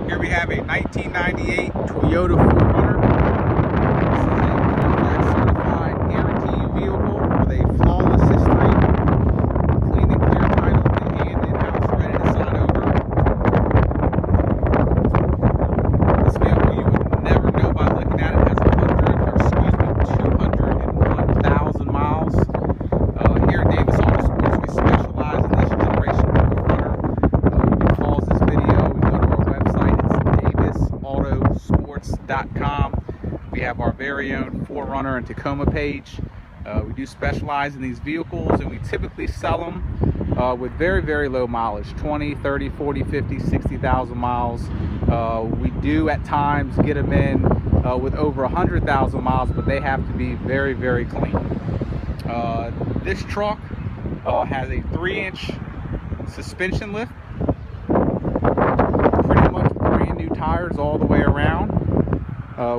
Here we have a 1998 Toyota 4Runner. This is a Carfax certified guaranteed vehicle with a flawless history, clean and clear title in hand, in-house, ready to sign over. This vehicle you would never know by looking at it. Has 201,000 miles. Here at Davis AutoSports, we specialize in this generation 4Runner. You can pause this video and go to our website. It's AutoSports.com. We have our very own 4Runner and Tacoma page. We do specialize in these vehicles, and we typically sell them with very, very low mileage, 20, 30, 40, 50, 60,000 miles. We do at times get them in with over 100,000 miles, but they have to be very, very clean. This truck has a 3-inch suspension lift, pretty much brand new tires all the way around.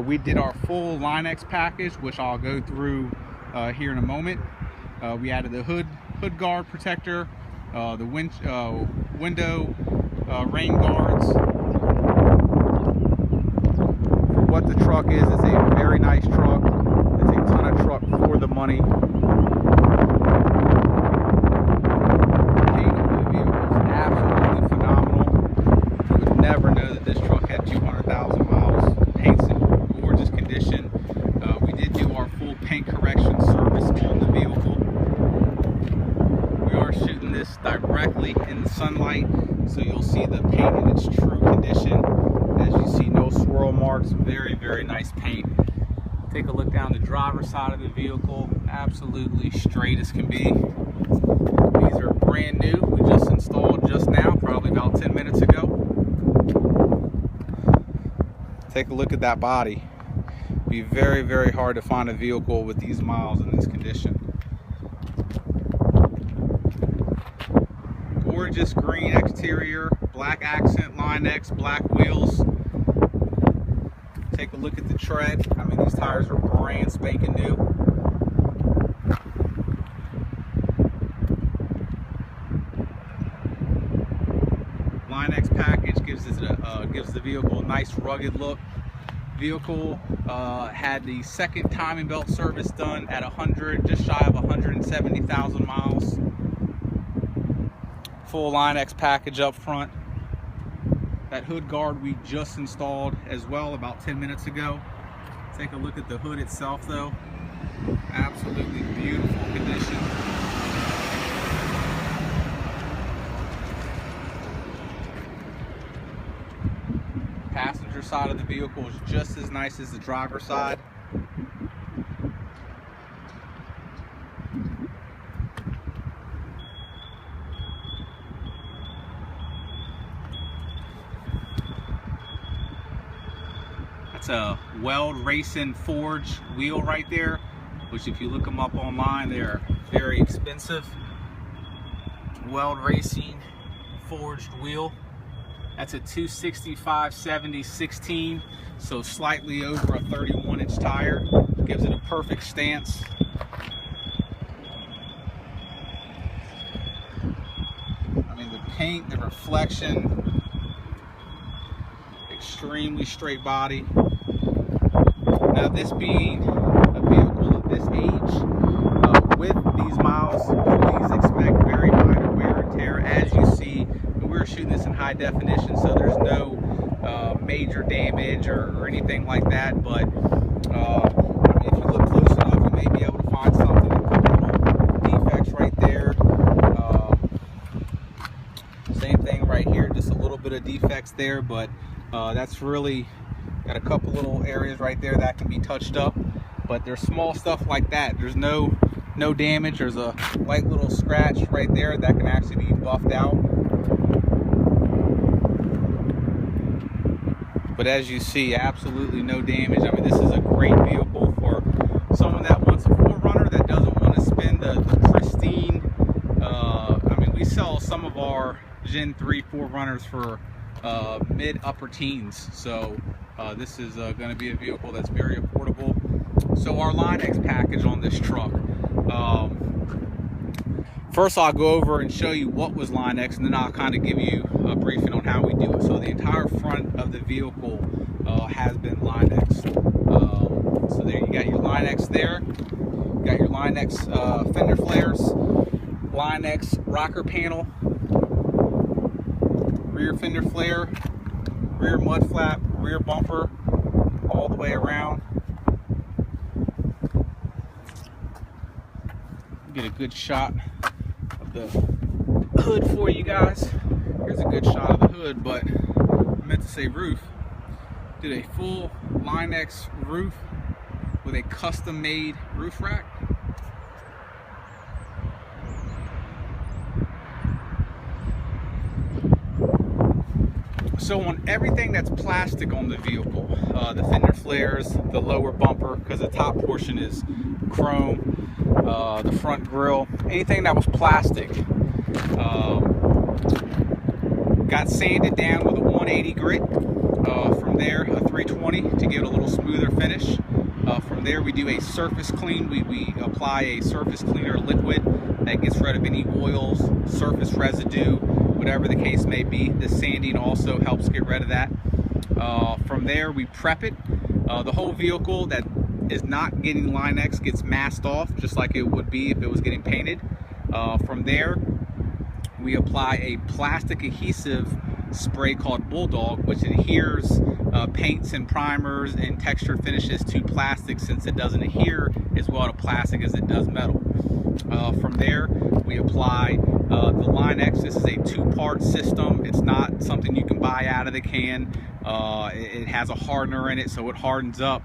We did our full Line-X package, which I'll go through here in a moment. We added the hood guard protector, the window rain guards. For what the truck is, it's a very nice truck. It's a ton of truck for the money. Never know that this truck had 200,000 miles. Paint's in gorgeous condition. We did do our full paint correction service on the vehicle. We are shooting this directly in the sunlight, so you'll see the paint in its true condition. As you see, no swirl marks. Very, very nice paint. Take a look down the driver's side of the vehicle. Absolutely straight as can be. These are brand new. We just installed just now, probably about 10 minutes ago. Take a look at that body. It'd be very, very hard to find a vehicle with these miles in this condition. Gorgeous green exterior, black accent Line-X, black wheels. Take a look at the tread. I mean, these tires are brand spanking new. Line-X package gives the vehicle a nice rugged look. Vehicle had the second timing belt service done at just shy of 170,000 miles. Full Line-X package up front. That hood guard we just installed as well about 10 minutes ago. Take a look at the hood itself though. Absolutely beautiful condition. Passenger side of the vehicle is just as nice as the driver's side. That's a Weld Racing forged wheel right there, which if you look them up online, they're very expensive. Weld Racing forged wheel. That's a 265/70/16, so slightly over a 31-inch tire. Gives it a perfect stance. I mean, the paint, the reflection, extremely straight body. Now, this being a vehicle of this age, with these miles, please expect very minor wear and tear. As you see, we're shooting this in high definition, so there's no major damage or anything like that, but if you look close enough, you may be able to find something, a couple little defects right there. Same thing right here, just a little bit of defects there, but that's really got a couple little areas right there that can be touched up, but there's small stuff like that. There's no damage. There's a light little scratch right there that can actually be buffed out. But as you see, absolutely no damage. I mean, this is a great vehicle for someone that wants a 4Runner that doesn't want to spend the pristine. I mean, we sell some of our Gen 3 4Runners for mid-upper teens. So this is going to be a vehicle that's very affordable. So our Line-X package on this truck. First, I'll go over and show you what was Line-X, and then I'll kind of give you a briefing on how we do it. So the entire front of the vehicle has been Line-X'd. So there you got your Line-X there. You got your Line-X fender flares, Line-X rocker panel, rear fender flare, rear mud flap, rear bumper, all the way around. Get a good shot of the hood for you guys. Here's a good shot of the hood, but I meant to say roof. Did a full Line-X roof with a custom made roof rack. So on everything that's plastic on the vehicle, the fender flares, the lower bumper, because the top portion is chrome, the front grille, anything that was plastic, got sanded down with a 180 grit. From there, a 320 to give it a little smoother finish. From there, we do a surface clean. We apply a surface cleaner liquid that gets rid of any oils, surface residue, whatever the case may be. The sanding also helps get rid of that. From there, we prep it. The whole vehicle that is not getting Line-X gets masked off, just like it would be if it was getting painted. From there, we apply a plastic adhesive spray called Bulldog, which adheres paints and primers and textured finishes to plastic, since it doesn't adhere as well to plastic as it does metal. From there, we apply the Line-X. This is a two-part system. It's not something you can buy out of the can. It has a hardener in it, so it hardens up.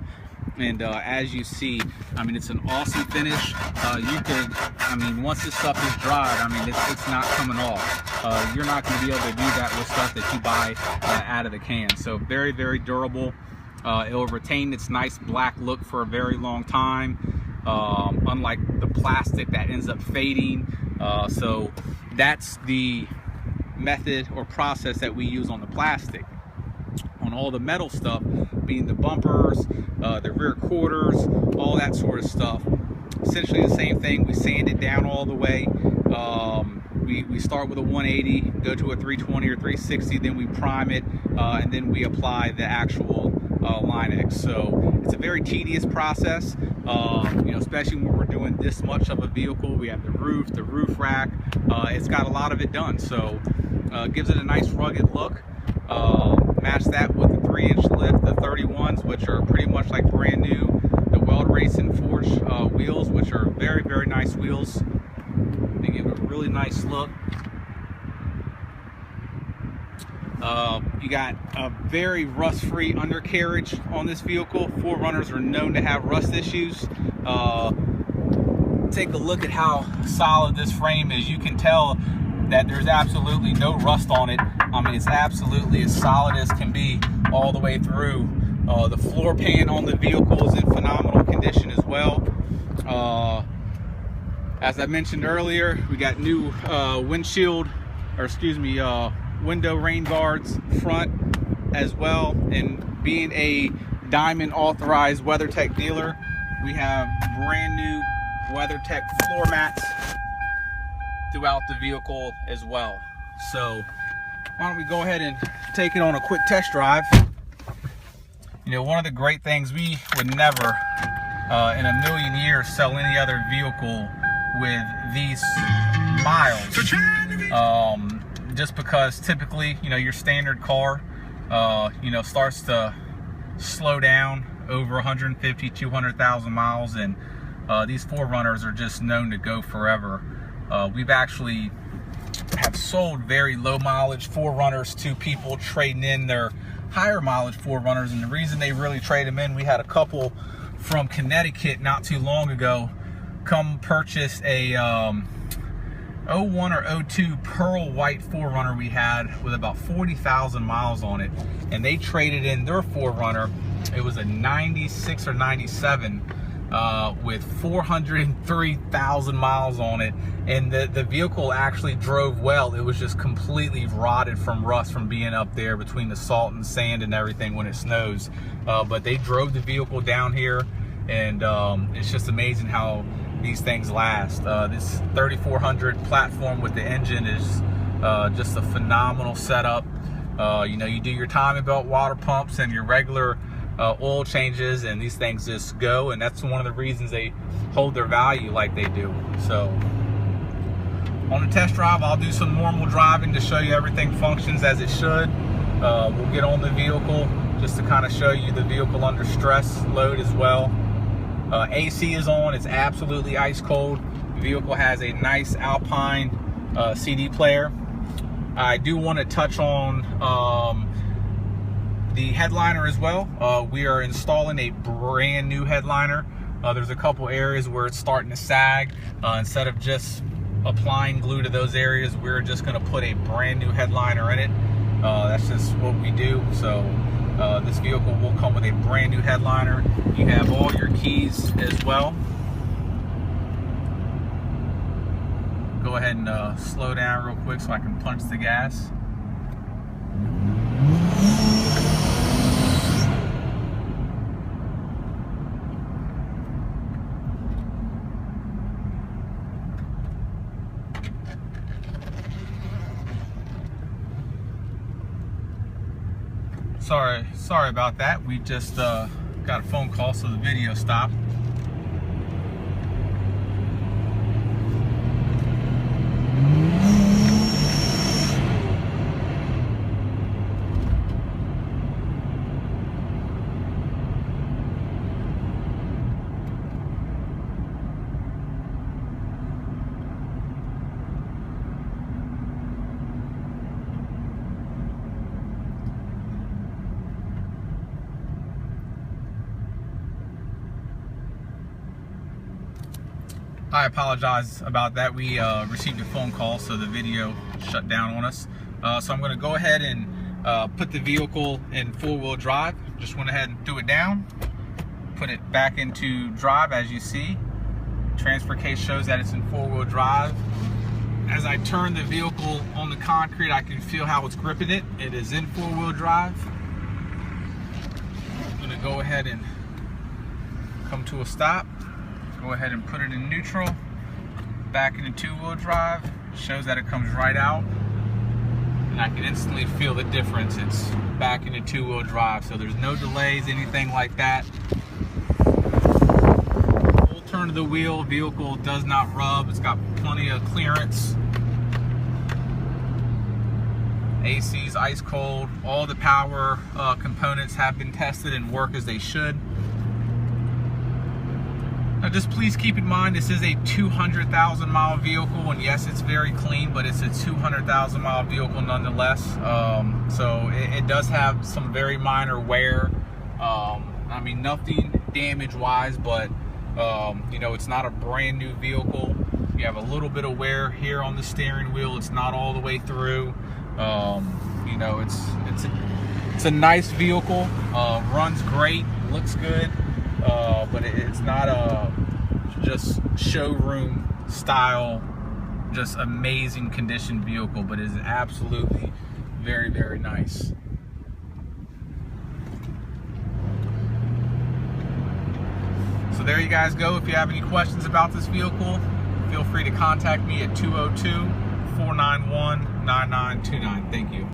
And as you see, I mean, it's an awesome finish. You could, I mean, once this stuff is dried, I mean, it's not coming off. You're not going to be able to do that with stuff that you buy out of the can. So very, very durable. It'll retain its nice black look for a very long time, unlike the plastic that ends up fading. So that's the method or process that we use on the plastic. On all the metal stuff, being the bumpers, the rear quarters, all that sort of stuff, essentially the same thing. We sand it down all the way. We start with a 180, go to a 320 or 360, then we prime it, and then we apply the actual Line-X. So it's a very tedious process, you know, especially when we're doing this much of a vehicle. We have the roof rack. It's got a lot of it done, so gives it a nice rugged look. Match that with the 3-inch lift, the 31s, which are pretty much like brand new, the Weld Racing Forge wheels, which are very, very nice wheels. They give it a really nice look. You got a very rust-free undercarriage on this vehicle. 4Runners are known to have rust issues. Take a look at how solid this frame is. You can tell that there's absolutely no rust on it. I mean, it's absolutely as solid as can be all the way through. The floor pan on the vehicle is in phenomenal condition as well. As I mentioned earlier, we got new window rain guards front as well. And being a Diamond authorized WeatherTech dealer, we have brand new WeatherTech floor mats throughout the vehicle as well. So why don't we go ahead and take it on a quick test drive. You know, one of the great things, we would never in a million years sell any other vehicle with these miles, just because typically, you know, your standard car you know, starts to slow down over 150, 200,000 miles, and these 4Runners are just known to go forever. We've actually have sold very low mileage 4Runners to people trading in their higher mileage 4Runners, and the reason they really trade them in, we had a couple from Connecticut not too long ago come purchase a 01 or 02 pearl white 4Runner we had with about 40,000 miles on it, and they traded in their 4Runner. It was a 96 or 97 with 403,000 miles on it, and the vehicle actually drove well. It was just completely rotted from rust from being up there between the salt and sand and everything when it snows, but they drove the vehicle down here, and it's just amazing how these things last. This 3400 platform with the engine is just a phenomenal setup. You know, you do your timing belt water pumps and your regular oil changes, and these things just go, and that's one of the reasons they hold their value like they do. So on the test drive, I'll do some normal driving to show you everything functions as it should. We'll get on the vehicle just to kind of show you the vehicle under stress load as well. AC is on, it's absolutely ice cold. The vehicle has a nice Alpine CD player. I do want to touch on the headliner as well. We are installing a brand new headliner. There's a couple areas where it's starting to sag. Instead of just applying glue to those areas, we're just going to put a brand new headliner in it. That's just what we do. So this vehicle will come with a brand new headliner. You have all your keys as well. Go ahead and slow down real quick so I can punch the gas. Sorry about that. We just got a phone call, so the video stopped. I apologize about that. We received a phone call, so the video shut down on us. So I'm going to go ahead and put the vehicle in four-wheel drive. Just went ahead and threw it down, put it back into drive. As you see, transfer case shows that it's in four-wheel drive. As I turn the vehicle on the concrete, I can feel how it's gripping it. It is in four-wheel drive. I'm going to go ahead and come to a stop. Go ahead and put it in neutral, back into two-wheel drive. Shows that it comes right out, and I can instantly feel the difference. It's back into two-wheel drive, so there's no delays, anything like that. Full turn of the wheel, vehicle does not rub. It's got plenty of clearance. AC's ice cold. All the power components have been tested and work as they should. Now just please keep in mind, this is a 200,000 mile vehicle, and yes, it's very clean, but it's a 200,000 mile vehicle nonetheless. So it does have some very minor wear. I mean, nothing damage wise, but you know, it's not a brand new vehicle. You have a little bit of wear here on the steering wheel. It's not all the way through. You know, it's a nice vehicle. Runs great, looks good. But it's not a just showroom style, just amazing condition vehicle, but it is absolutely very, very nice. So there you guys go. If you have any questions about this vehicle, feel free to contact me at 202-491-9929. Thank you.